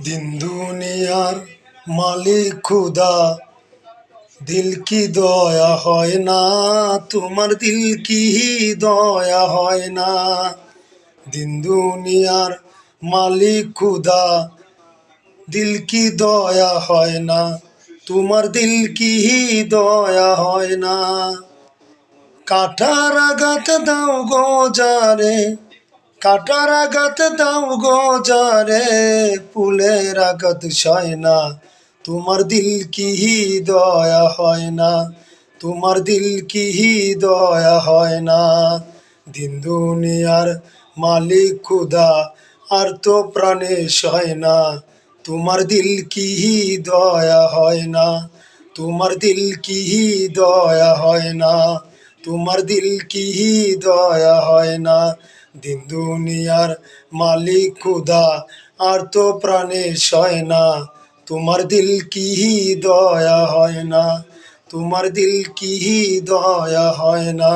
দিন দুনিয়ার মালিক খুদা, দিল কি দয়া হয় না, তোমার দিল কি দয়া হয় না। দিন দুনিয়ার মালিক খুদা, দিল কি দয়া হয় না, তোমার দিল কি দয়া হয় না। কাটার আঘাত দাও গো যারে, কাটার আঘাত দাও গো যারে, ফুলের আঘাত সয় না, তোমার দিল কি দয়া হয় না, তোমার দিল কি দয়া হয় না। দিন দুনিয়ার মালিক খুদা, আর তো প্রাণে সয় না, তোমার দিল কি দয়া হয় না, তোমার দিল কি দয়া হয় না, তোমার দিল কি দয়া হয় না। দিন দুনিয়ার মালিক খুদা, আর তো প্রাণে সয় না, তোমার দিল কি দয়া হয় না, তোমার দিল কি দয়া হয় না।